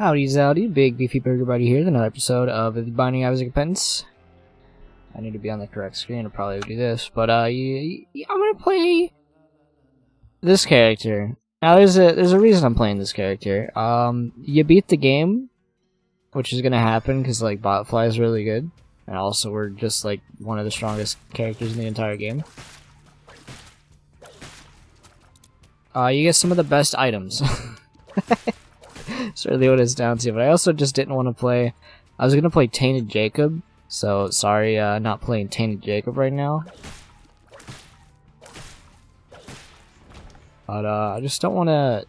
Howdy zowdy, Big Beefy Burger Buddy here with another episode of The Binding of Isaac Repentance. I need to be on the correct screen to probably do this, but I'm gonna play this character. Now there's a reason I'm playing this character. You beat the game, which is gonna happen because like Botfly is really good, and also we're just like one of the strongest characters in the entire game. You get some of the best items. That's really what it's down to, but I also just didn't want to play. I was gonna play Tainted Jacob, so sorry, not playing Tainted Jacob right now. But I just don't want to.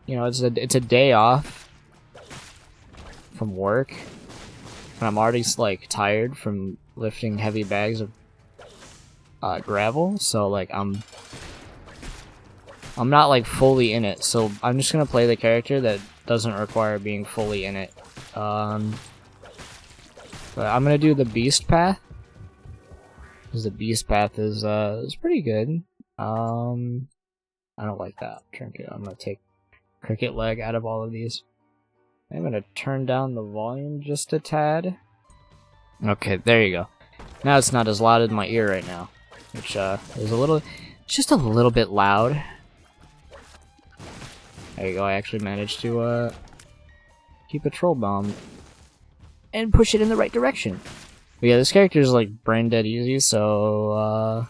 You know, it's a day off from work, and I'm already like tired from lifting heavy bags of gravel. So like I'm not like fully in it, so I'm just gonna play the character that doesn't require being fully in it. But I'm gonna do the beast path, because the beast path is pretty good. I don't like that trinket. I'm gonna take cricket leg out of all of these. I'm gonna turn down the volume just a tad. Okay, there you go. Now it's not as loud in my ear right now, which is just a little bit loud. There you go, I actually managed to keep a troll bomb and push it in the right direction. But yeah, this character is like brain dead easy, so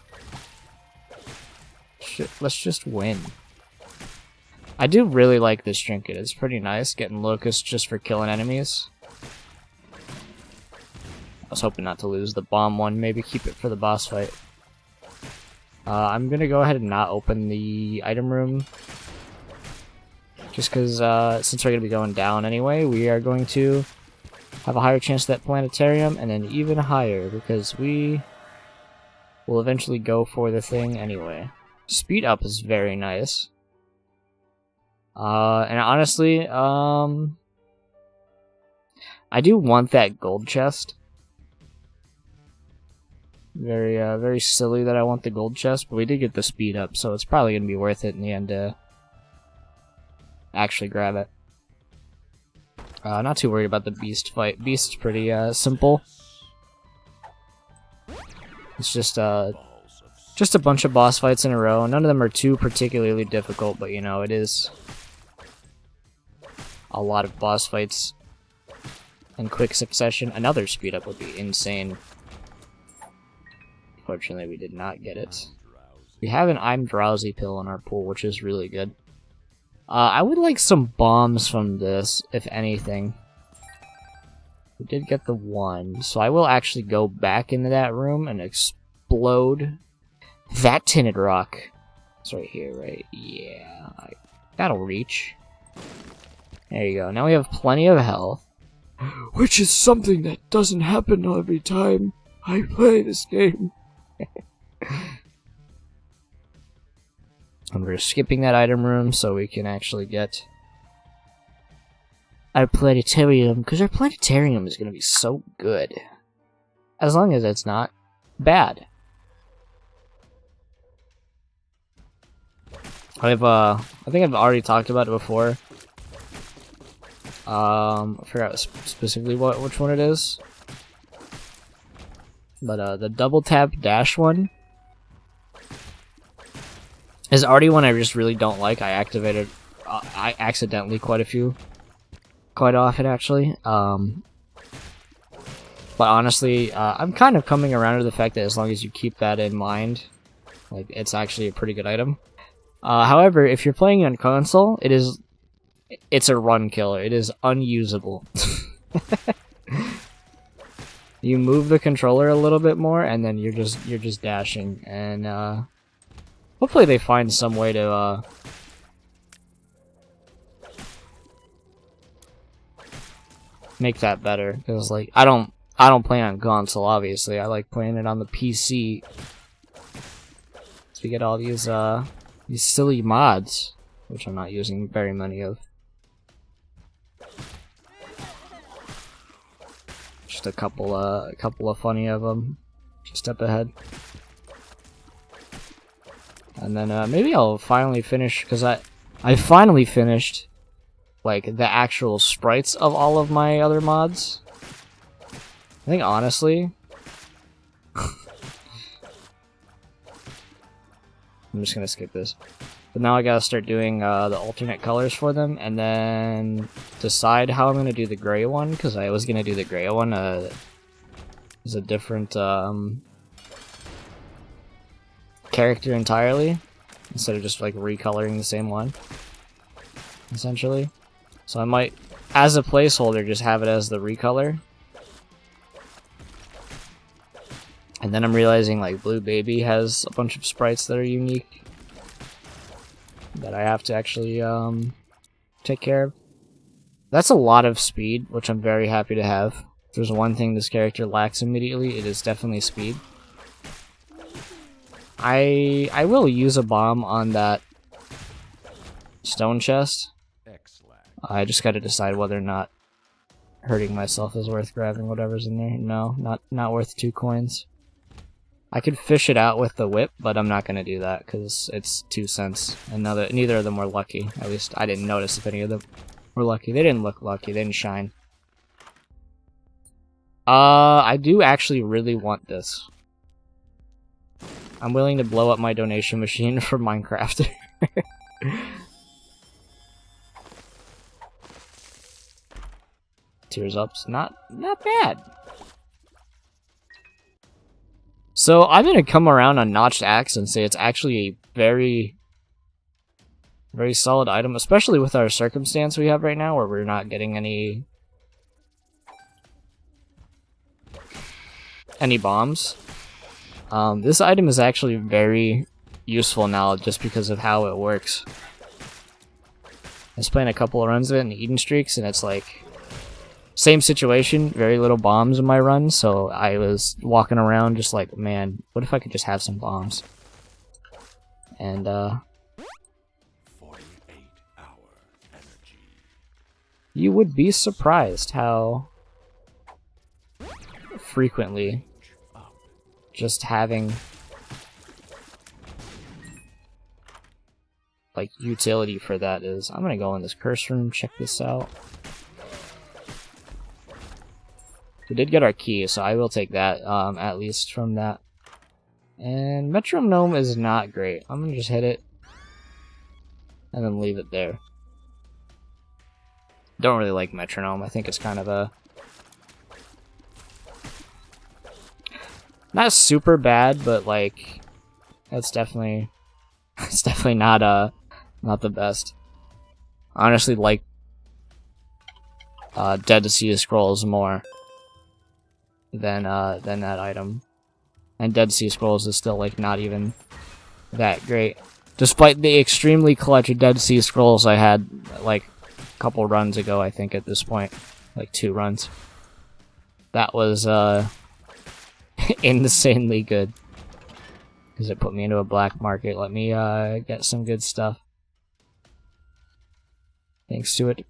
let's just win. I do really like this trinket. It's pretty nice, getting locusts just for killing enemies. I was hoping not to lose the bomb one, maybe keep it for the boss fight. I'm gonna go ahead and not open the item room, just because since we're going to be going down anyway, we are going to have a higher chance of that planetarium, and then even higher, because we will eventually go for the thing anyway. Speed up is very nice. And honestly, I do want that gold chest. Very silly that I want the gold chest, but we did get the speed up, so it's probably going to be worth it in the end to actually grab it. Not too worried about the beast fight. Beast's pretty simple. It's just a bunch of boss fights in a row. None of them are too particularly difficult, but you know, it is a lot of boss fights in quick succession. Another speed up would be insane. Fortunately, we did not get it. We have an I'm Drowsy pill in our pool, which is really good. I would like some bombs from this, if anything. We did get the one, so I will actually go back into that room and explode that tinted rock. It's right here, right? Yeah, that'll reach. There you go. Now we have plenty of health, which is something that doesn't happen every time I play this game. And we're skipping that item room so we can actually get our planetarium, because our planetarium is going to be so good. As long as it's not bad. I think I've already talked about it before. I forgot specifically which one it is. But the double tap dash one is already one I just really don't like. I activated I accidentally quite often actually. But honestly, I'm kind of coming around to the fact that as long as you keep that in mind, like, it's actually a pretty good item. However, if you're playing on console, it's a run killer. It is unusable. You move the controller a little bit more, and then you're just dashing, and hopefully they find some way to make that better. Because like I don't play on console, obviously. I like playing it on the PC. So we get all these silly mods, which I'm not using very many of. Just a couple of funny of them, just up ahead. And then maybe I'll finally finish, because I finally finished like the actual sprites of all of my other mods. I think honestly, I'm just gonna skip this. But now I gotta start doing the alternate colors for them, and then decide how I'm gonna do the gray one, because I was gonna do the gray one as a different character entirely, instead of just like recoloring the same one, essentially. So I might, as a placeholder, just have it as the recolor. And then I'm realizing like Blue Baby has a bunch of sprites that are unique that I have to actually take care of. That's a lot of speed, which I'm very happy to have. If there's one thing this character lacks immediately, it is definitely speed. I will use a bomb on that stone chest. I just gotta decide whether or not hurting myself is worth grabbing whatever's in there. No, not worth 2 coins. I could fish it out with the whip, but I'm not gonna do that because it's 2 cents, and neither of them were lucky. At least I didn't notice if any of them were lucky. They didn't look lucky. They didn't shine. I do actually really want this. I'm willing to blow up my donation machine for Minecraft. Tears Up's not bad. So I'm gonna come around on Notched Axe and say it's actually a very, very solid item, especially with our circumstance we have right now, where we're not getting any bombs. This item is actually very useful now, just because of how it works. I was playing a couple of runs of it in Eden Streaks, and it's like same situation, very little bombs in my run, so I was walking around just like, man, what if I could just have some bombs? And, 48-hour energy. You would be surprised how frequently just having, like, utility for that is. I'm gonna go in this curse room, check this out. We did get our key, so I will take that, at least from that. And Metronome is not great. I'm gonna just hit it, and then leave it there. Don't really like Metronome. I think it's kind of a... not super bad, but, like, it's definitely... it's definitely not the best. I honestly like Dead to Sea Scrolls more than that item. And Dead Sea Scrolls is still, like, not even that great. Despite the extremely clutch Dead Sea Scrolls I had, like, a couple runs ago, I think, at this point. Like, 2 runs. That was, insanely good. Because it put me into a black market. Let me, get some good stuff. Thanks to it.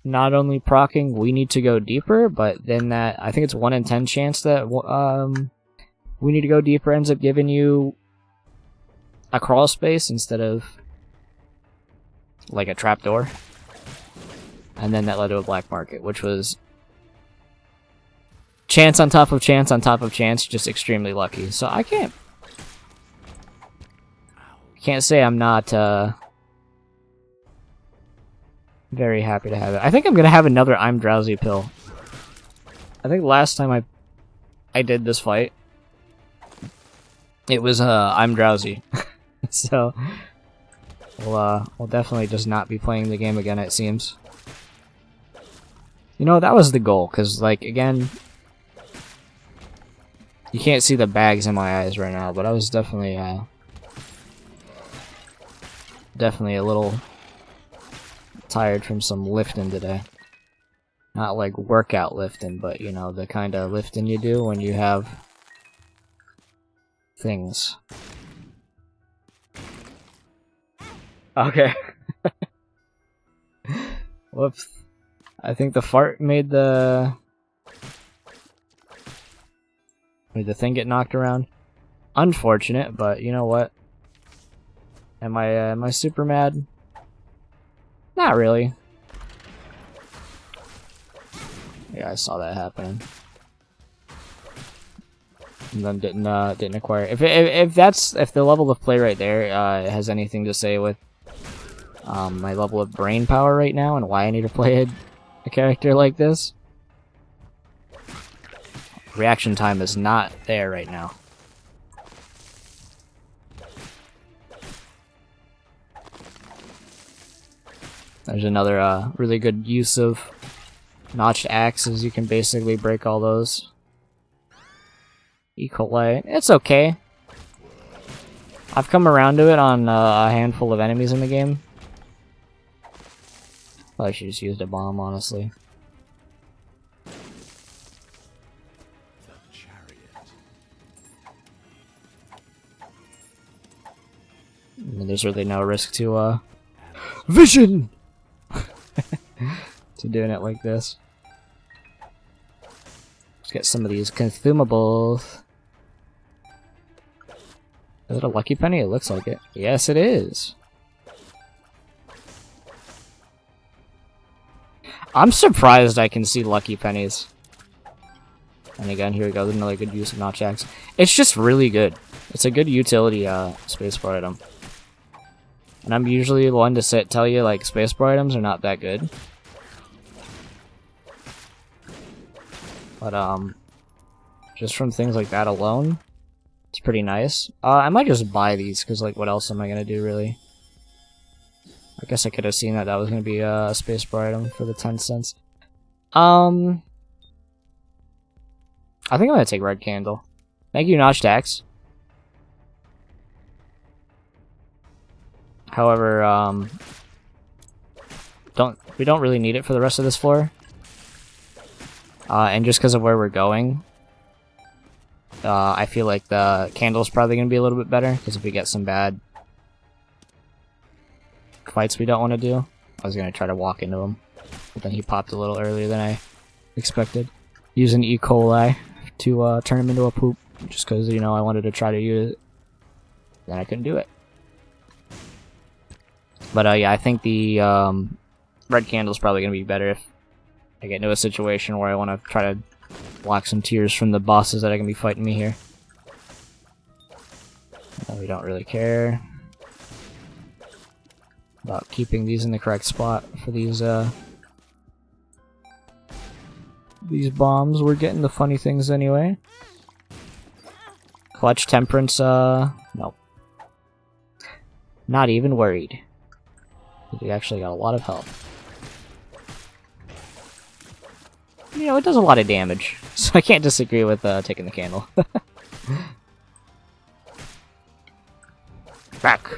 Not only proccing, we need to go deeper, but then that, I think it's 1 in 10 chance that, we need to go deeper ends up giving you a crawl space instead of, like, a trapdoor. And then that led to a black market, which was chance on top of chance on top of chance, just extremely lucky. So I can't say I'm not, very happy to have it. I think I'm gonna have another I'm Drowsy pill. I think last time I did this fight, it was I'm Drowsy. So we'll definitely just not be playing the game again, it seems. You know, that was the goal, cause like again, you can't see the bags in my eyes right now, but I was definitely a little tired from some lifting today. Not like workout lifting, but you know, the kind of lifting you do when you have things. Okay. Whoops. I think the fart made the thing get knocked around. Unfortunate, but you know what? Am I super mad? Not really. Yeah, I saw that happening. And then didn't acquire. If the level of play right there has anything to say with my level of brain power right now and why I need to play a character like this, reaction time is not there right now. There's another really good use of notched axes. You can basically break all those. E. coli. It's okay. I've come around to it on a handful of enemies in the game. Probably should just used a bomb, honestly. I mean, there's really no risk to vision to doing it like this. Let's get some of these consumables. Is it a lucky penny? It looks like it. Yes, it is. I'm surprised I can see lucky pennies. And again, here we go. There's another good use of notch axe. It's just really good. It's a good utility spacebar item. And I'm usually the one to tell you like spacebar items are not that good. But just from things like that alone, it's pretty nice. I might just buy these because like what else am I gonna do really? I guess I could have seen that was gonna be a spacebar item for the 10 cents. I think I'm gonna take red candle. Thank you, notched axe. However, we don't really need it for the rest of this floor. And just because of where we're going, I feel like the candle's probably going to be a little bit better, because if we get some bad fights we don't want to do. I was going to try to walk into him, but then he popped a little earlier than I expected. Using E. coli to turn him into a poop, just because, you know, I wanted to try to use it. Then I couldn't do it. But yeah, I think the red candle's probably going to be better if I get into a situation where I want to try to block some tears from the bosses that are going to be fighting me here. We don't really care about keeping these in the correct spot for these bombs. We're getting the funny things anyway. Clutch temperance, nope. Not even worried. We actually got a lot of health. You know, it does a lot of damage, so I can't disagree with taking the candle. Back.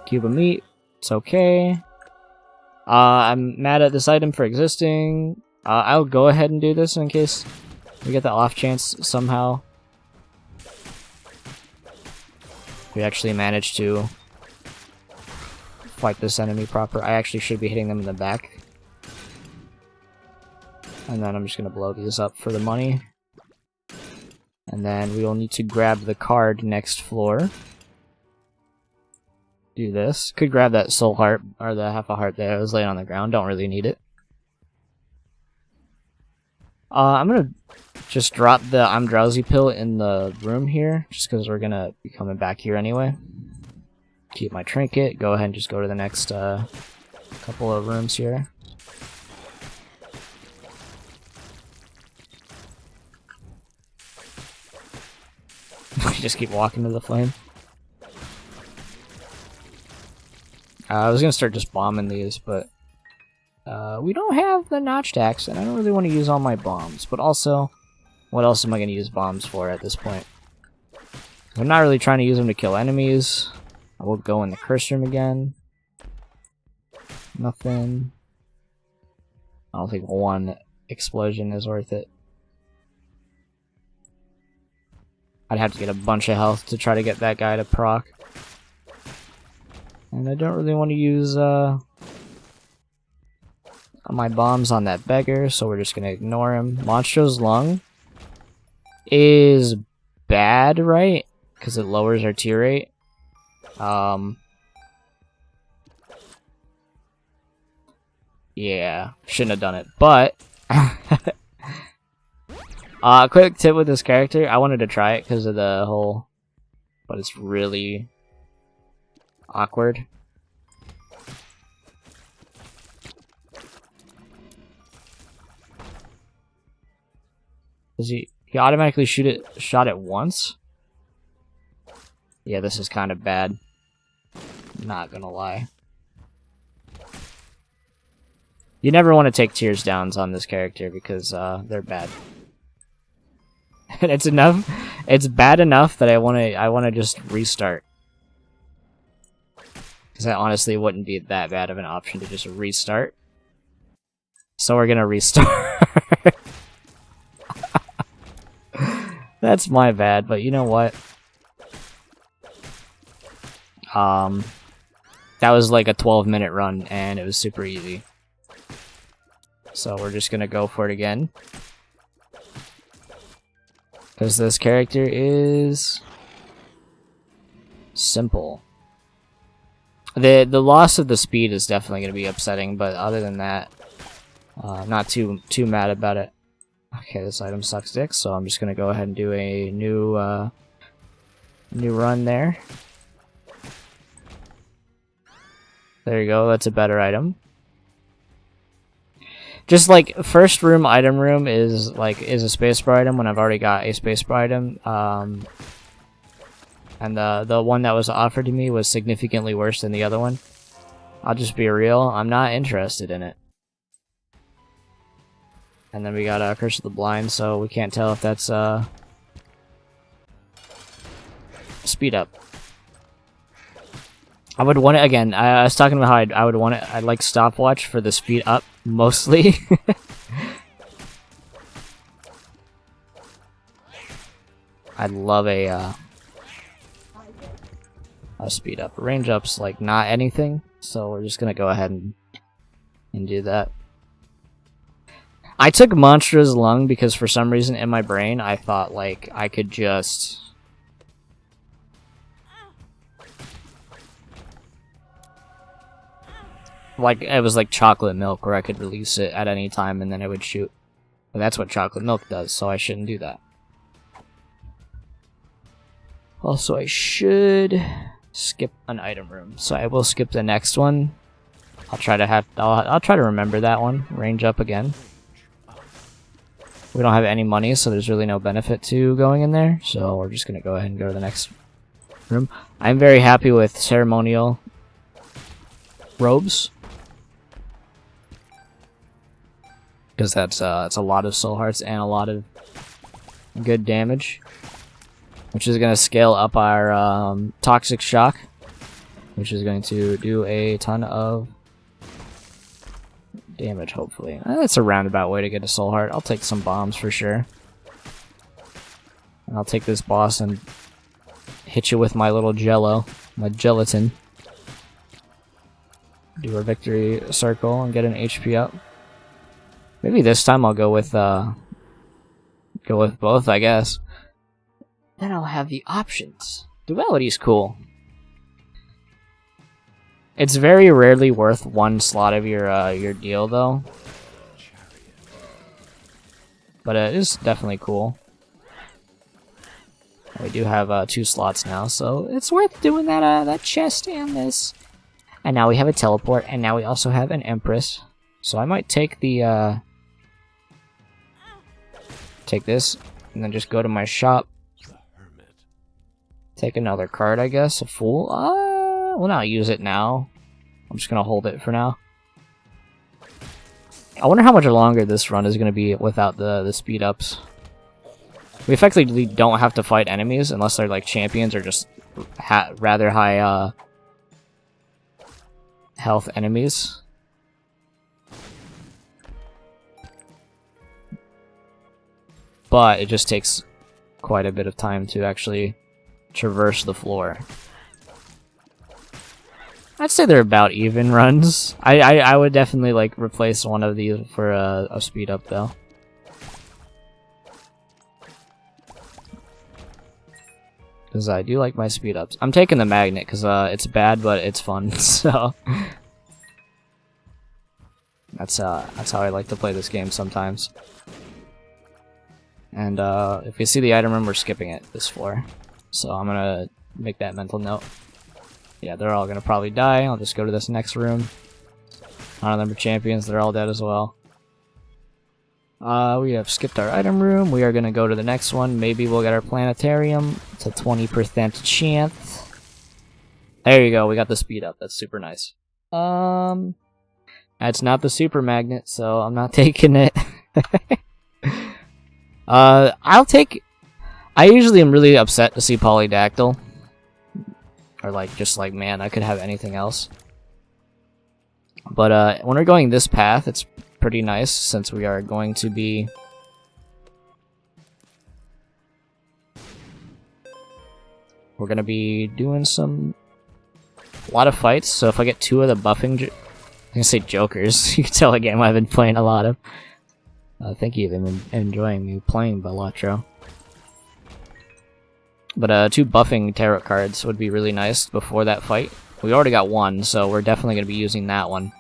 Cube of meat. It's okay. I'm mad at this item for existing. I'll go ahead and do this in case we get the off chance somehow we actually manage to fight this enemy proper. I actually should be hitting them in the back. And then I'm just going to blow these up for the money. And then we will need to grab the card next floor. Do this. Could grab that soul heart, or the half a heart there. I was laying on the ground. Don't really need it. I'm going to just drop the I'm drowsy pill in the room here, just because we're going to be coming back here anyway. Keep my trinket. Go ahead and just go to the next couple of rooms here. Just keep walking to the flame. I was gonna start just bombing these, but we don't have the notched axe, and I don't really want to use all my bombs. But also, what else am I gonna use bombs for at this point? I'm not really trying to use them to kill enemies. I will go in the curse room again. Nothing. I don't think one explosion is worth it. I'd have to get a bunch of health to try to get that guy to proc. And I don't really want to use my bombs on that beggar, so we're just going to ignore him. Monstro's Lung is bad, right? Because it lowers our tear rate. Yeah, shouldn't have done it. But Quick tip with this character. I wanted to try it because of the whole... But it's really... awkward. Does he automatically shot it once? Yeah, this is kind of bad. Not gonna lie. You never want to take tears downs on this character because they're bad. And it's bad enough that I wanna just restart. Because that honestly wouldn't be that bad of an option to just restart. So we're gonna restart. That's my bad, but you know what? That was like a 12-minute run, and it was super easy. So we're just gonna go for it again. Because this character is... simple. The loss of the speed is definitely gonna be upsetting, but other than that, not too mad about it. Okay, this item sucks dick, so I'm just gonna go ahead and do a new run there. There you go, that's a better item. Just like first room item room is a spacebar item when I've already got a spacebar item. And the one that was offered to me was significantly worse than the other one. I'll just be real, I'm not interested in it. And then we got Curse of the Blind, so we can't tell if that's speed up. I would want it again. I was talking about how I would want it. I'd like stopwatch for the speed up mostly. I'd love a speed up. Range up's like not anything, so we're just gonna go ahead and do that. I took Monstra's Lung because for some reason in my brain I thought like I could just like it was like chocolate milk where I could release it at any time and then it would shoot. But that's what chocolate milk does, so I shouldn't do that. Also, I should skip an item room, so I will skip the next one. I'll try to remember that one. Range up again. We don't have any money, so there's really no benefit to going in there, so we're just gonna go ahead and go to the next room. I'm very happy with ceremonial robes, because that's a lot of soul hearts and a lot of good damage, which is gonna scale up our toxic shock, which is going to do a ton of damage, hopefully. That's a roundabout way to get a soul heart. I'll take some bombs for sure. And I'll take this boss and hit you with my little jello, my gelatin. Do a victory circle and get an HP up. Maybe this time I'll go with both, I guess. Then I'll have the options. Duality's cool. It's very rarely worth one slot of your deal, though. But it is definitely cool. We do have 2 slots now, so it's worth doing that chest and this. And now we have a teleport, and now we also have an Empress. So I might take the take this, and then just go to my shop. Take another card, I guess. A Fool. We'll not use it now. I'm just gonna hold it for now. I wonder how much longer this run is gonna be without the speed ups. We effectively don't have to fight enemies unless they're like champions or just rather high health enemies. But it just takes quite a bit of time to actually traverse the floor. I'd say they're about even runs. I would definitely like replace one of these for a speed up though. Because I do like my speed ups. I'm taking the magnet because it's bad but it's fun. So That's how I like to play this game sometimes. And if we see the item room, we're skipping it this floor. So I'm gonna make that mental note. Yeah, they're all gonna probably die. I'll just go to this next room. Honor number champions, they're all dead as well. We have skipped our item room. We are gonna go to the next one. Maybe we'll get our planetarium. It's a 20% chance. There you go, we got the speed up. That's super nice. That's not the super magnet, so I'm not taking it. I'll take... I usually am really upset to see Polydactyl. Or like, just like, man, I could have anything else. But when we're going this path, it's pretty nice, since we are going to be... We're gonna be doing a lot of fights, so if I get 2 of the buffing... I'm gonna say jokers. You can tell again I've been playing a lot of. Thank you, you've been enjoying me playing Balatro. But 2 buffing tarot cards would be really nice before that fight. We already got 1, so we're definitely gonna be using that one.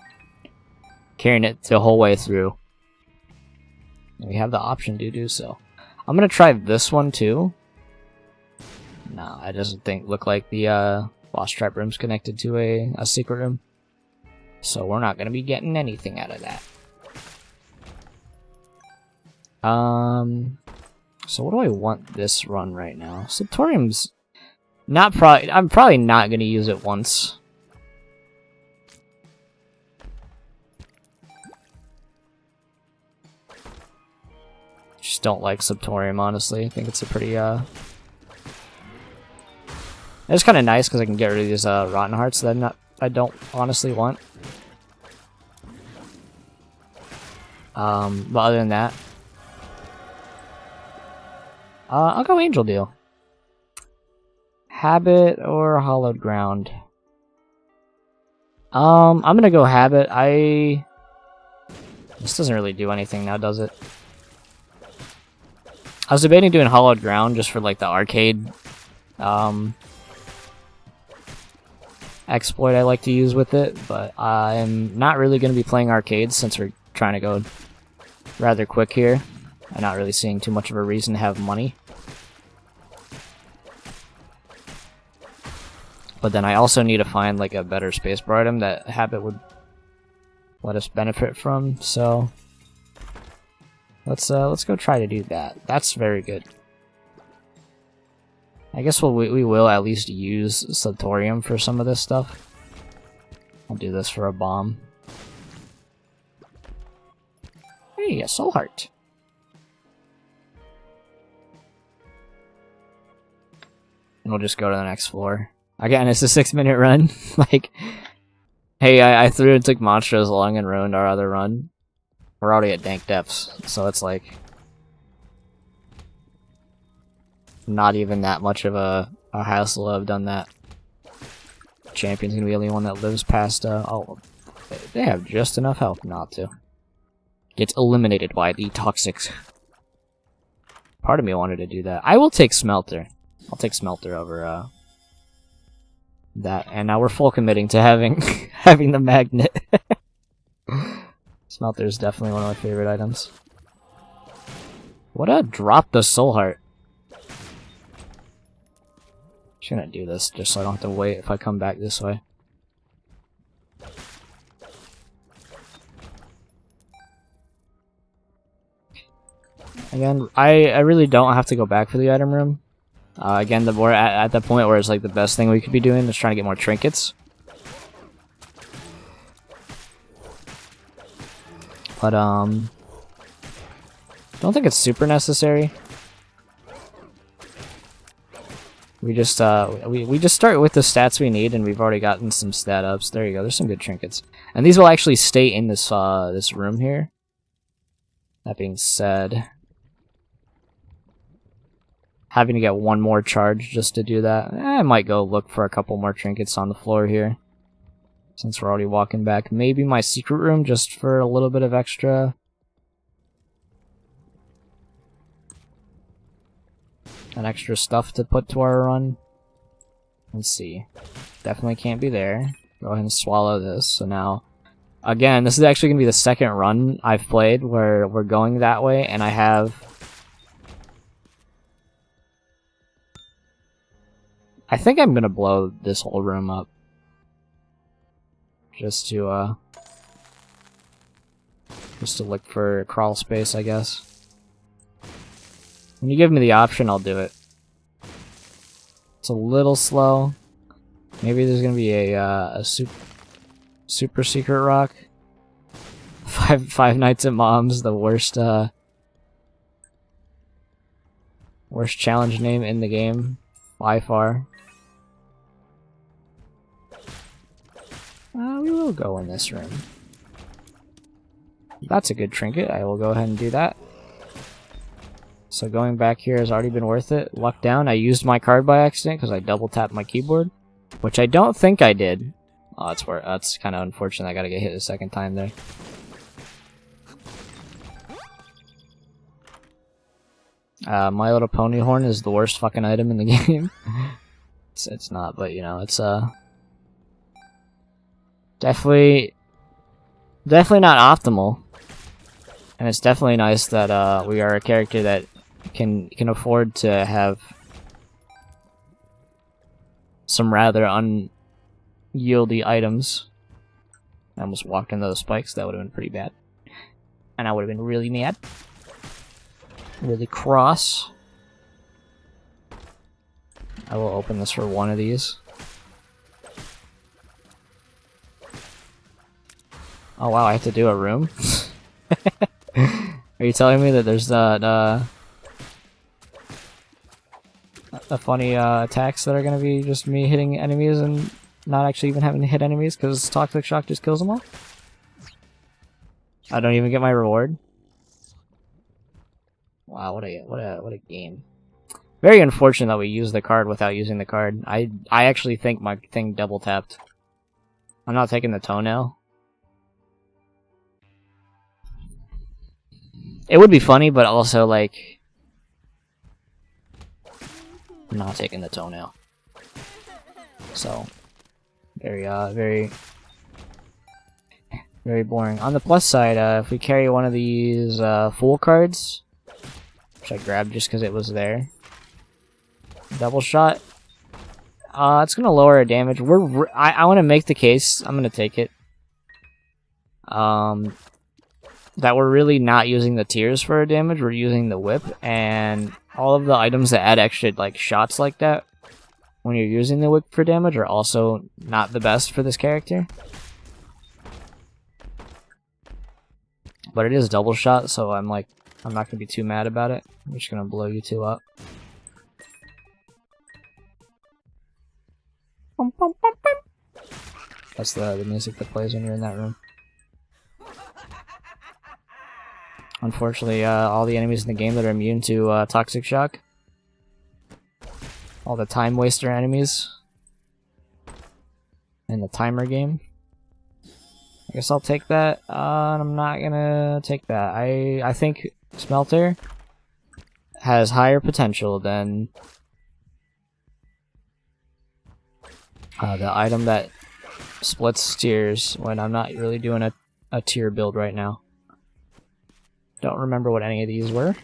Carrying it the whole way through. We have the option to do so. I'm gonna try this one too. No, it doesn't look like the boss trap room's connected to a secret room. So we're not gonna be getting anything out of that. So what do I want this run right now? Septorium's not I'm probably not gonna use it once. Just don't like Septorium, honestly. I think it's a pretty it's kind of nice because I can get rid of these rotten hearts that I don't honestly want. But other than that, I'll go Angel Deal. Habit or Hallowed Ground? I'm gonna go Habit. This doesn't really do anything now, does it? I was debating doing Hallowed Ground just for like the arcade exploit I like to use with it, but I'm not really going to be playing arcades since we're trying to go rather quick here. I'm not really seeing too much of a reason to have money. But then I also need to find like a better spacebar item that Habit would let us benefit from, so let's go try to do that. That's very good. I guess we will at least use Septorium for some of this stuff. I'll do this for a bomb. Hey, a soul heart. And we'll just go to the next floor. Again, it's a 6-minute run. Like, hey, I threw and took Monstros along and ruined our other run. We're already at dank depths, so it's like not even that much of a hassle to have done that. Champion's gonna be the only one that lives past, oh, they have just enough health not to. Gets eliminated by the toxics. Part of me wanted to do that. I will take Smelter. I'll take Smelter over, that. And now we're full committing to having, having the magnet. Smelter is definitely one of my favorite items. What a drop the soul heart. Just gonna do this just so I don't have to wait if I come back this way. Again, I really don't have to go back for the item room. Again, we're at the point where it's like the best thing we could be doing is trying to get more trinkets. But don't think it's super necessary. We just we just start with the stats we need, and we've already gotten some stat ups. There you go. There's some good trinkets, and these will actually stay in this this room here. That being said, having to get one more charge just to do that, I might go look for a couple more trinkets on the floor here, since we're already walking back. Maybe my secret room just for a little bit of extra. An extra stuff to put to our run. Let's see. Definitely can't be there. Go ahead and swallow this. So now, again, this is actually gonna be the second run I've played where we're going that way, and I have. I think I'm gonna blow this whole room up. Just to look for crawl space, I guess. When you give me the option, I'll do it. It's a little slow. Maybe there's gonna be a super secret rock. Five Nights at Mom's, the worst worst challenge name in the game by far. We will go in this room. That's a good trinket. I will go ahead and do that. So going back here has already been worth it. Luck down. I used my card by accident because I double tapped my keyboard, which I don't think I did. Oh, that's kind of unfortunate. I gotta get hit a second time there. My Little Pony horn is the worst fucking item in the game. It's not, but you know, it's definitely not optimal. And it's definitely nice that we are a character that can afford to have some rather unyieldy items. I almost walked into those spikes. That would have been pretty bad. And I would have been really mad. Really cross. I will open this for one of these. Oh wow, I have to do a room? Are you telling me that there's the funny attacks that are gonna be just me hitting enemies and not actually even having to hit enemies because Toxic Shock just kills them all? I don't even get my reward. Wow, what a game. Very unfortunate that we used the card without using the card. I actually think my thing double tapped. I'm not taking the toenail. It would be funny, but also, like, I'm not taking the toenail. So, very boring. On the plus side, if we carry one of these Fool cards, which I grabbed just because it was there, double shot, it's gonna lower our damage. I want to make the case. I'm gonna take it. That we're really not using the tears for our damage, we're using the whip, and all of the items that add extra like shots like that when you're using the whip for damage are also not the best for this character. But it is double shot, so I'm not gonna be too mad about it. I'm just gonna blow you two up. That's the music that plays when you're in that room. Unfortunately, all the enemies in the game that are immune to Toxic Shock. All the time waster enemies in the timer game. I guess I'll take that. I'm not gonna take that. I think Smelter has higher potential than the item that splits tiers when I'm not really doing a tier build right now. Don't remember what any of these were.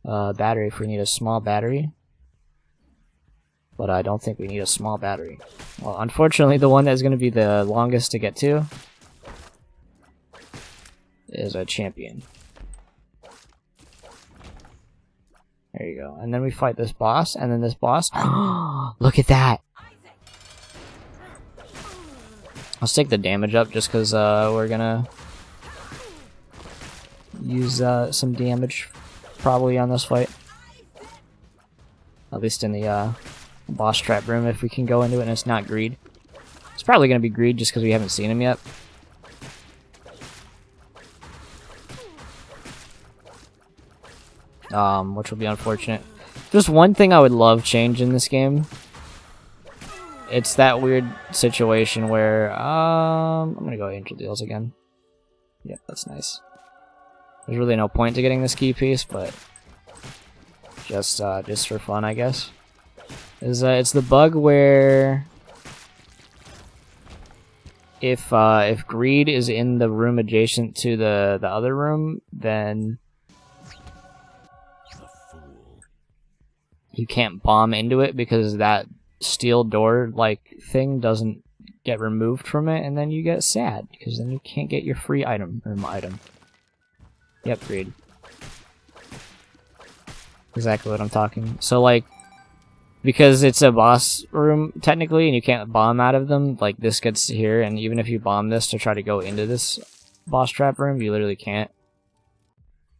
Battery, if we need a small battery. But I don't think we need a small battery. Well, unfortunately, the one that's going to be the longest to get to is a champion. There you go. And then we fight this boss, and then this boss. Look at that! Let's take the damage up just because we're gonna use some damage probably on this fight. At least in the boss trap room if we can go into it and it's not greed. It's probably going to be greed just because we haven't seen him yet. Which will be unfortunate. Just one thing I would love change in this game. It's that weird situation where I'm gonna go Angel Deals again. Yep, that's nice. There's really no point to getting this key piece, but just for fun, I guess. It's the bug where if greed is in the room adjacent to the other room, then you can't bomb into it because that steel door like thing doesn't get removed from it, and then you get sad because then you can't get your free item. Yep, greed. Exactly what I'm talking. So like, because it's a boss room technically, and you can't bomb out of them, like this gets here, and even if you bomb this to try to go into this boss trap room, you literally can't.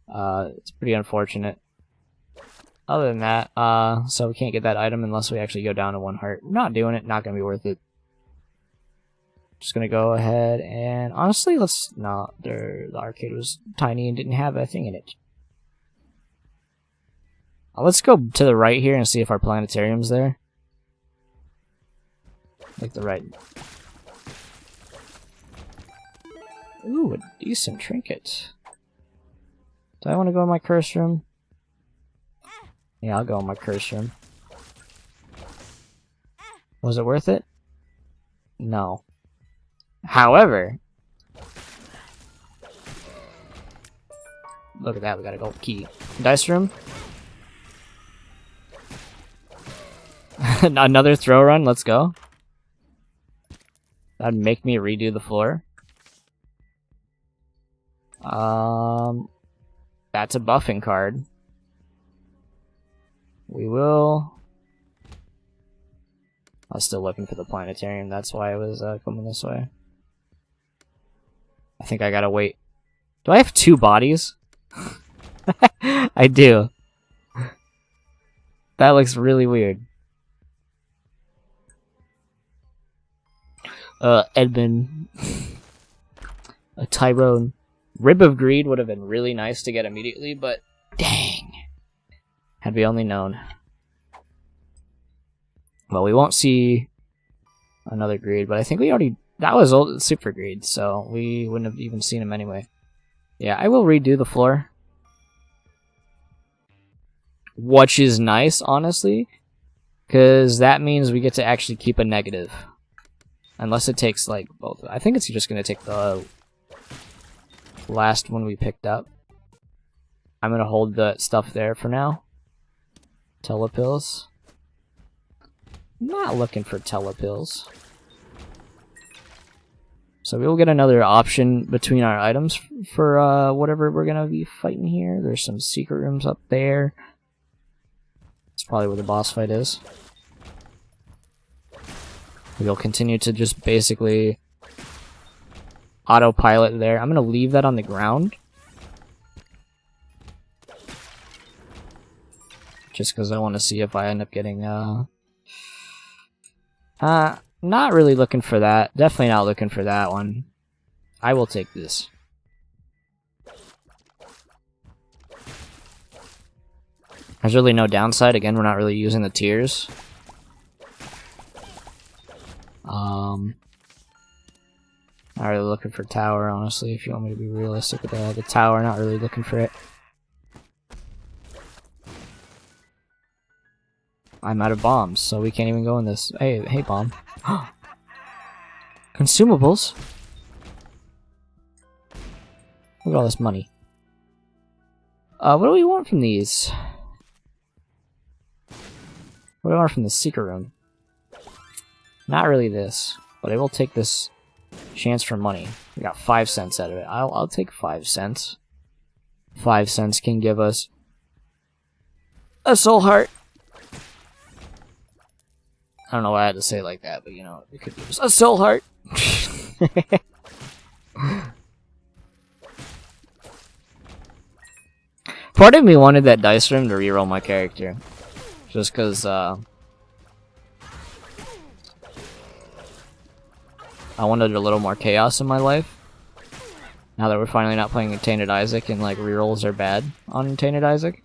It's pretty unfortunate. Other than that, so we can't get that item unless we actually go down to 1 heart. Not doing it, not gonna be worth it. Just gonna go ahead and honestly, the arcade was tiny and didn't have a thing in it. Let's go to the right here and see if our planetarium's there. Like the right. Ooh, a decent trinket. Do I want to go in my curse room? Yeah, I'll go in my curse room. Was it worth it? No. However, look at that, we got a gold key. Dice room. Another throw run, let's go. That'd make me redo the floor. That's a buffing card. We will... I was still looking for the planetarium, that's why I was coming this way. I think I gotta wait. Do I have 2 bodies? I do. That looks really weird. Edmund. A Tyrone. Rib of Greed would have been really nice to get immediately, but dang. Had we only known. Well, we won't see another Greed, but I think we already... That was old Super Greed, so we wouldn't have even seen him anyway. Yeah, I will redo the floor. Which is nice, honestly, because that means we get to actually keep a negative. Unless it takes, like, both. I think it's just going to take the last one we picked up. I'm going to hold the stuff there for now. Telepills. Not looking for telepills. So we'll get another option between our items for whatever we're going to be fighting here. There's some secret rooms up there. That's probably where the boss fight is. We'll continue to just basically autopilot there. I'm going to leave that on the ground. Just because I want to see if I end up getting... not really looking for that. Definitely not looking for that one. I will take this. There's really no downside. Again, we're not really using the tiers. Not really looking for tower, honestly, if you want me to be realistic with the tower, not really looking for it. I'm out of bombs, so we can't even go in this. Hey, bomb. Consumables? Look at all this money. What do we want from these? What do we want from the secret room? Not really this, but I will take this chance for money. We got 5 cents out of it. I'll take 5 cents. 5 cents can give us a soul heart. I don't know why I had to say it like that, but you know, it could give us a soul heart. Part of me wanted that dice room to reroll my character. Just because, I wanted a little more chaos in my life. Now that we're finally not playing Tainted Isaac and like rerolls are bad on Tainted Isaac.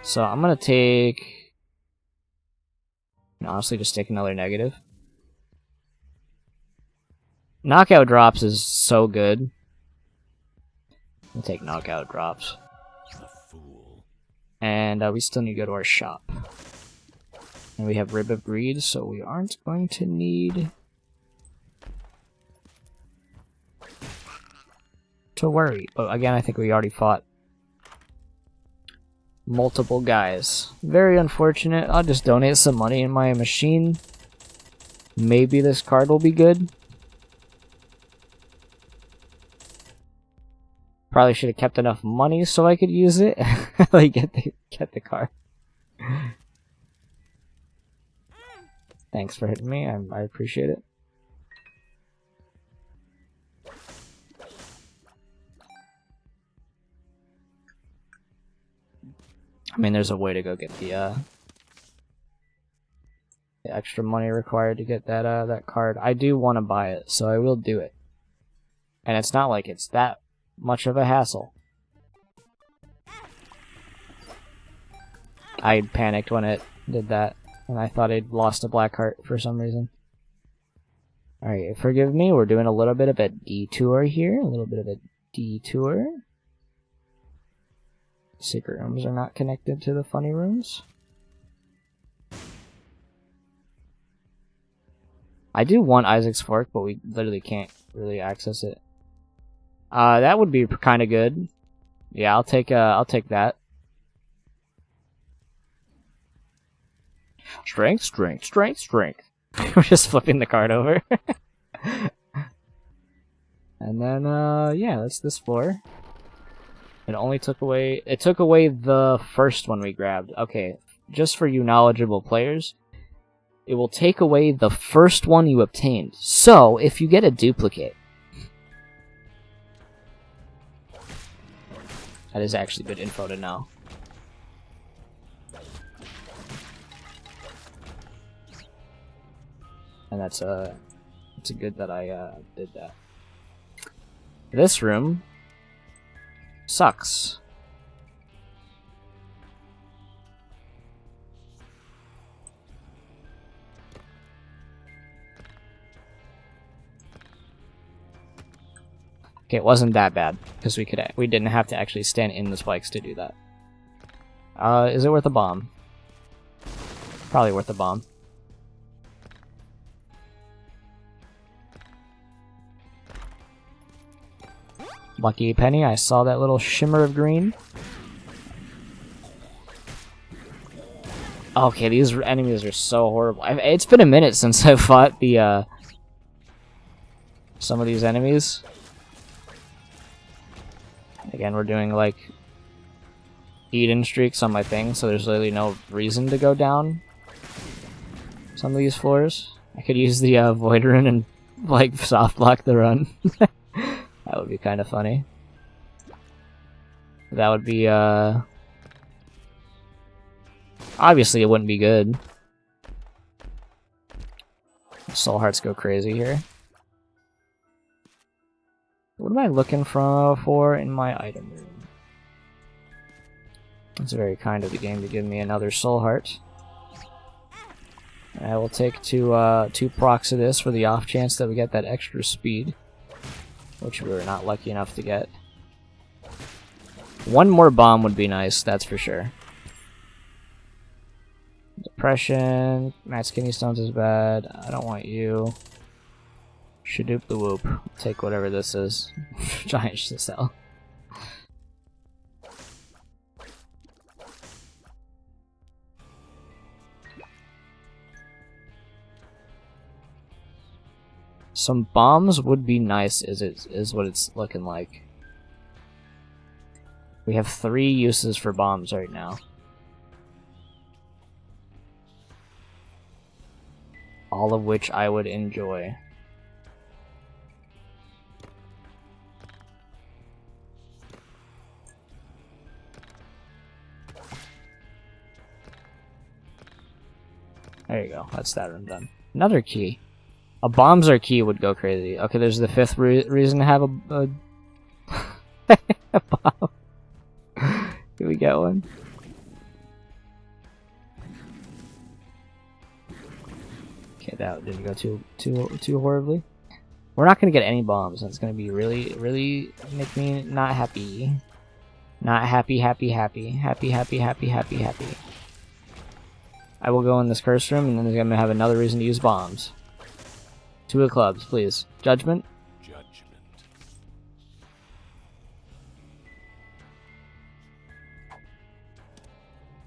So I'm gonna take... honestly, just take another negative. Knockout drops is so good. We'll take knockout drops. And we still need to go to our shop. And we have Rib of Greed, so we aren't going to need to worry. But again, I think we already fought multiple guys. Very unfortunate. I'll just donate some money in my machine. Maybe this card will be good. Probably should have kept enough money so I could use it. Like get the card. Thanks for hitting me. I appreciate it. I mean, there's a way to go get the extra money required to get that card. I do want to buy it, so I will do it. And it's not like it's that much of a hassle. I panicked when it did that, and I thought I'd lost a black heart for some reason. Alright, forgive me, we're doing a little bit of a detour here. A little bit of a detour. Secret rooms are not connected to the funny rooms. I do want Isaac's Fork, but we literally can't really access it. That would be kind of good. Yeah, I'll take that. Strength, strength, strength, strength. We're just flipping the card over. And then, yeah, that's this floor. It only took away... It took away the first one we grabbed. Okay, just for you knowledgeable players, it will take away the first one you obtained. So, if you get a duplicate... That is actually good info to know. And it's good that I did that. This room sucks. Okay, it wasn't that bad because we didn't have to actually stand in the spikes to do that. Is it worth a bomb? Probably worth a bomb. Lucky penny, I saw that little shimmer of green. Okay, these enemies are so horrible. It's been a minute since I fought the some of these enemies. Again, we're doing like Eden streaks on my thing, so there's really no reason to go down some of these floors. I could use the Void Rune and like soft block the run. That would be kind of funny. That would be, obviously it wouldn't be good. Soul hearts go crazy here. What am I looking for in my item room? It's very kind of the game to give me another soul heart. I will take two procs of this for the off chance that we get that extra speed, which we were not lucky enough to get. One more bomb would be nice, that's for sure. Depression, Max Kidney Stones is bad. I don't want you. Shadoop the Whoop. Take whatever this is. Giant cell. Some bombs would be nice, is what it's looking like. We have 3 uses for bombs right now. All of which I would enjoy. There you go, that's that room done. Another key. A bombs or key would go crazy. Okay, there's the 5th reason to have a a bomb. Can we get one? Okay, that didn't go too horribly. We're not gonna get any bombs. That's gonna be really make me not happy. Not happy. I will go in this curse room, and then he's gonna have another reason to use bombs. 2 of clubs, please. Judgment. Judgment.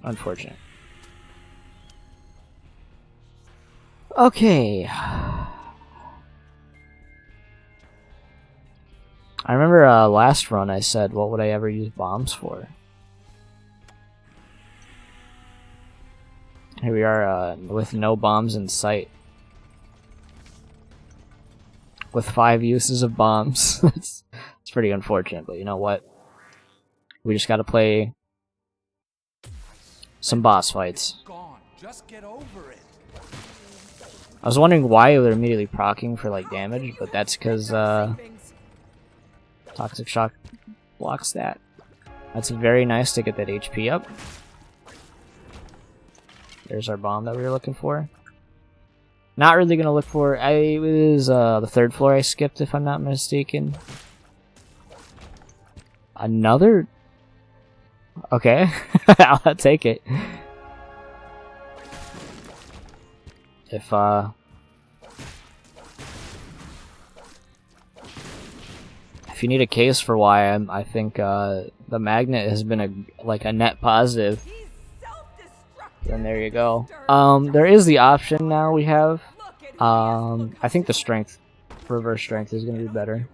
Unfortunate. Okay. I remember last run I said, what would I ever use bombs for? Here we are with no bombs in sight. With 5 uses of bombs. it's pretty unfortunate, but you know what? We just gotta play some boss fights. Just get over it. I was wondering why they're immediately proccing for like damage, but that's because Toxic Shock blocks that. That's very nice to get that HP up. There's our bomb that we were looking for. Not really gonna look for. It was the 3rd floor I skipped, if I'm not mistaken. Another. Okay, I'll take it. If you need a case for why I think the magnet has been a net positive, then there you go. There is the option now we have. I think the strength, reverse strength, is gonna be better.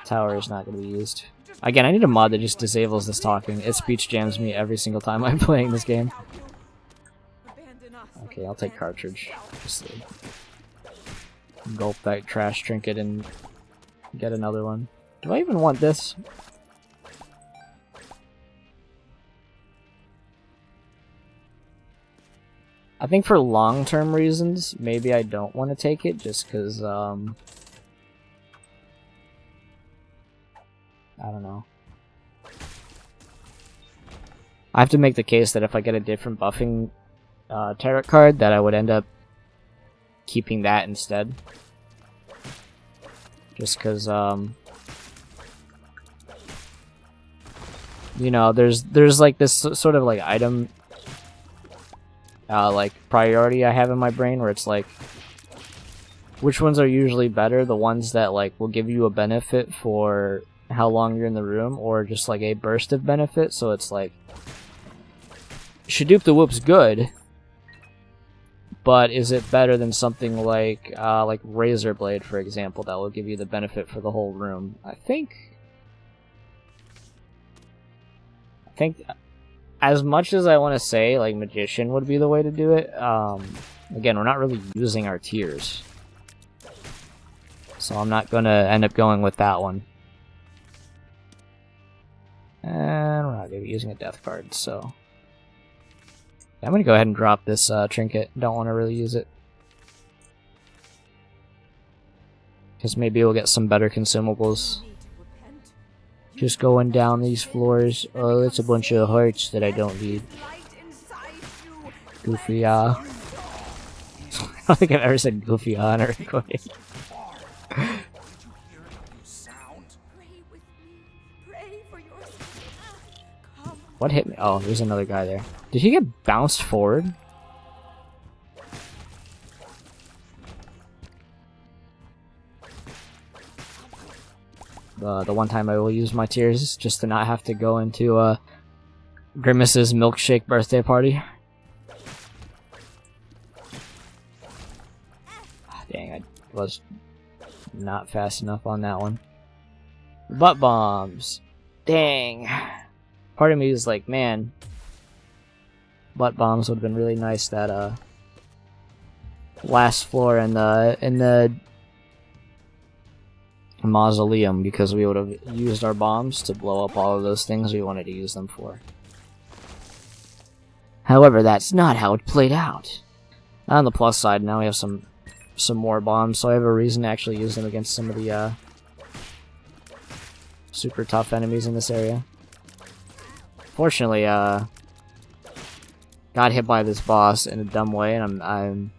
Tower is not gonna be used. Again, I need a mod that just disables this talking. It speech jams me every single time I'm playing this game. Okay, I'll take cartridge. Just gulp that trash trinket and get another one. Do I even want this? I think for long-term reasons, maybe I don't want to take it, just because, I don't know. I have to make the case that if I get a different buffing tarot card, that I would end up keeping that instead. Just because, you know, there's like this sort of like item, like priority I have in my brain where it's like, which ones are usually better? The ones that like will give you a benefit for how long you're in the room, or just like a burst of benefit. So it's like, Shadoop the Whoop's good, but is it better than something like Razor Blade, for example, that will give you the benefit for the whole room? I think as much as I want to say like Magician would be the way to do it, again, we're not really using our tiers, so I'm not gonna end up going with that one. And we're not gonna be using a death card, so I'm gonna go ahead and drop this trinket. Don't want to really use it, because maybe we'll get some better consumables. Just going down these floors. Oh, it's a bunch of hearts that I don't need. Goofy, I don't think I've ever said goofy on a recording. What hit me? Oh, there's another guy there. Did he get bounced forward? The one time I will use my tears just to not have to go into Grimace's milkshake birthday party. Dang, I was not fast enough on that one. Butt bombs. Dang. Part of me is like, man, butt bombs would have been really nice that last floor in the mausoleum, because we would have used our bombs to blow up all of those things we wanted to use them for. However, that's not how it played out. On the plus side, now we have some more bombs, so I have a reason to actually use them against some of the super tough enemies in this area. Fortunately, got hit by this boss in a dumb way, and I'm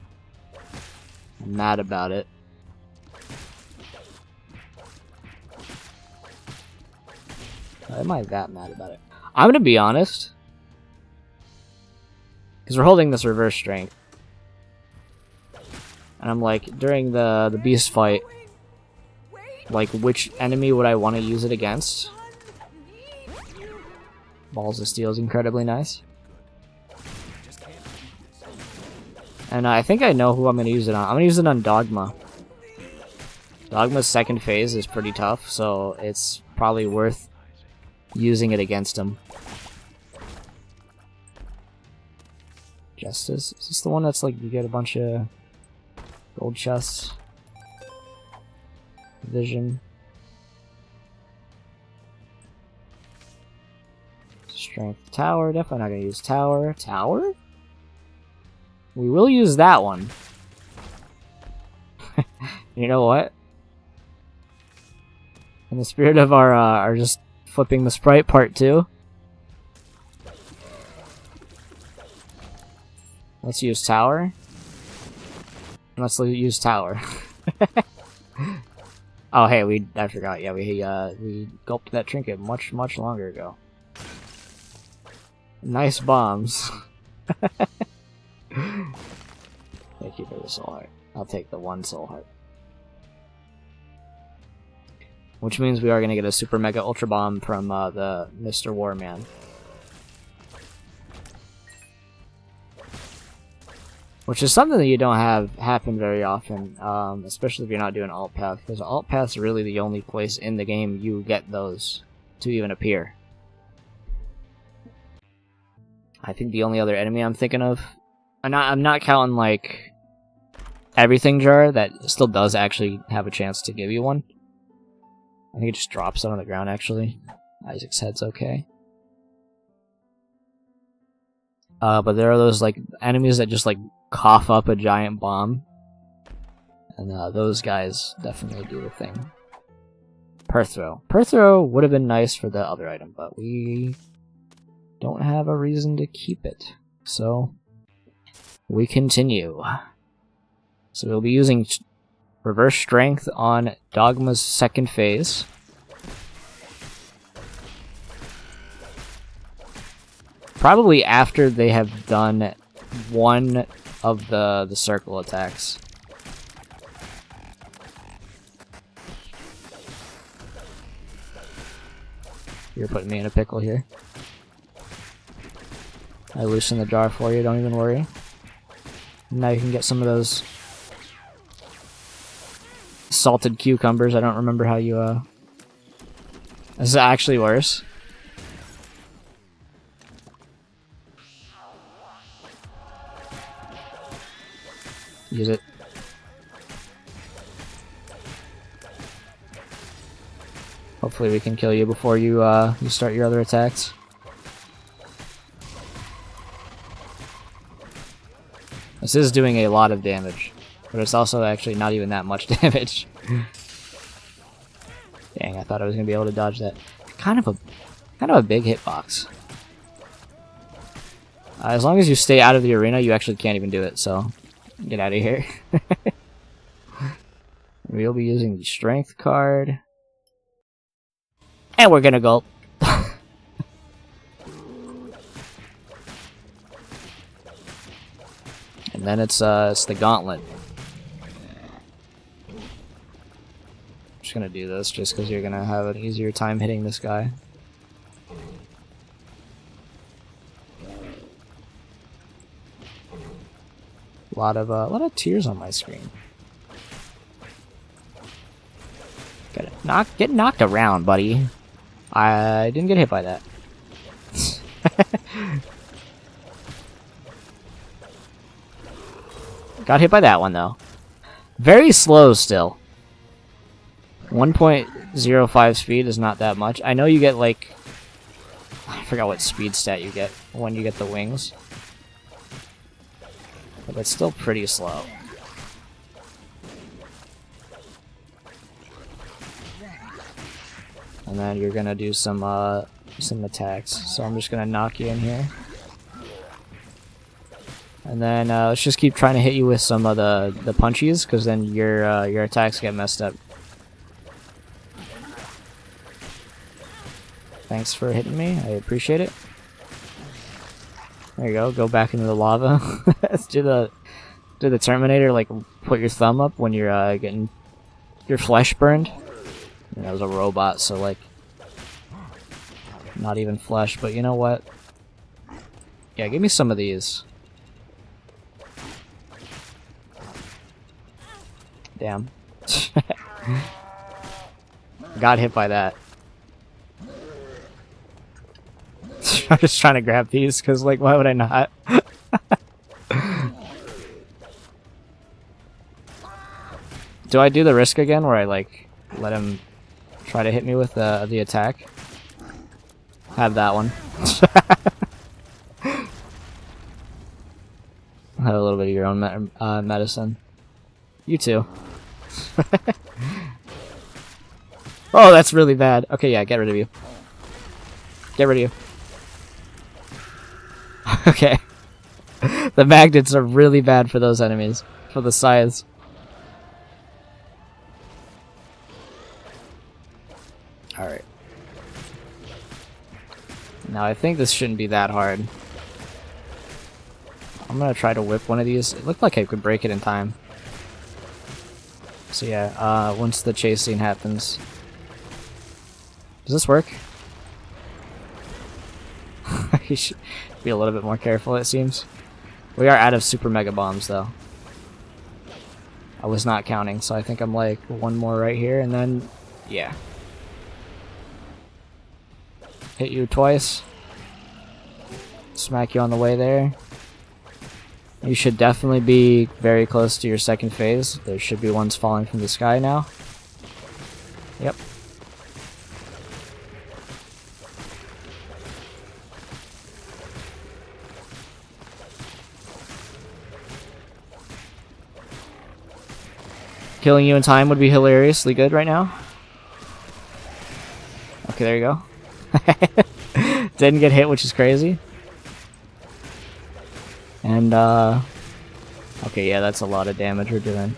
mad about it. Am I that mad about it? I'm gonna be honest. Because we're holding this reverse strength. And I'm like, during the beast fight, like, which enemy would I want to use it against? Balls of Steel is incredibly nice. And I think I know who I'm going to use it on. I'm going to use it on Dogma. Dogma's second phase is pretty tough, so it's probably worth using it against him. Justice? Is this the one that's like you get a bunch of gold chests? Vision. Strength Tower. Definitely not going to use Tower. Tower? We will use that one. You know what? In the spirit of our just flipping the sprite part 2. Let's use Tower. Let's use Tower. Oh hey, I forgot. Yeah, we gulped that trinket much longer ago. Nice bombs. Thank you for the soul heart. I'll take the 1 soul heart. Which means we are going to get a super mega ultra bomb from the Mr. Warman. Which is something that you don't have happen very often, especially if you're not doing alt path, because alt path's really the only place in the game you get those to even appear. I think the only other enemy I'm thinking of, I'm not counting like everything jar that still does actually have a chance to give you one. I think it just drops it on the ground actually. Isaac's head's okay. But there are those like enemies that just like cough up a giant bomb, and those guys definitely do the thing. Perthrow. Perthrow would have been nice for the other item, but we don't have a reason to keep it, so we continue. So we'll be using reverse strength on Dogma's second phase. Probably after they have done one of the circle attacks. You're putting me in a pickle here. I loosen the jar for you, don't even worry. Now you can get some of those salted cucumbers. I don't remember how you, This is actually worse. Use it. Hopefully we can kill you before you you start your other attacks. This is doing a lot of damage, but it's also actually not even that much damage. Dang, I thought I was gonna be able to dodge that. Kind of a big hitbox. As long as you stay out of the arena, you actually can't even do it. So get out of here. We'll be using the strength card, and we're gonna gulp. And then it's the gauntlet. I'm just gonna do this just because you're gonna have an easier time hitting this guy. A lot of tears on my screen. Get knocked around, buddy. I didn't get hit by that. Got hit by that one, though. Very slow still. 1.05 speed is not that much. I know you get, like... I forgot what speed stat you get when you get the wings. But it's still pretty slow. And then you're gonna do some attacks. So I'm just gonna knock you in here. And then let's just keep trying to hit you with some of the punchies, because then your attacks get messed up. Thanks for hitting me. I appreciate it. There you go. Go back into the lava. Let's do the Terminator. Like put your thumb up when you're getting your flesh burned. And that was a robot, so like not even flesh. But you know what? Yeah, give me some of these. Damn. Got hit by that. I'm just trying to grab these, because, like, why would I not? Do I do the risk again, where I, like, let him try to hit me with the attack? Have that one. Have a little bit of your own medicine. You too. Oh, that's really bad. Okay, yeah, get rid of you. Get rid of you. Okay. The magnets are really bad for those enemies. For the scythes. Alright. Now, I think this shouldn't be that hard. I'm gonna try to whip one of these. It looked like I could break it in time. So yeah, once the chase scene happens. Does this work? You should be a little bit more careful, it seems. We are out of super mega bombs, though. I was not counting, so I think I'm like one more right here, and then, yeah. Hit you twice. Smack you on the way there. You should definitely be very close to your second phase. There should be ones falling from the sky now. Yep. Killing you in time would be hilariously good right now. Okay, there you go. Didn't get hit, which is crazy. And, okay, yeah, that's a lot of damage we're doing.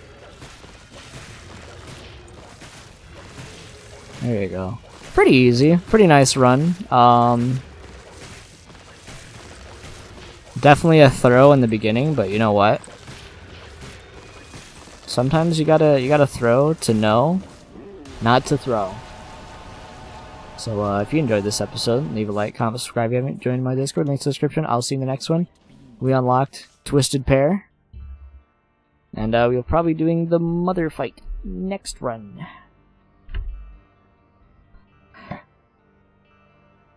There you go. Pretty easy. Pretty nice run. Definitely a throw in the beginning, but you know what? Sometimes you gotta throw to know not to throw. So if you enjoyed this episode, leave a like, comment, subscribe if you haven't joined my Discord. Links in the description. I'll see you in the next one. We unlocked Twisted Pair. And we'll probably be doing the mother fight next run.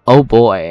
Oh boy.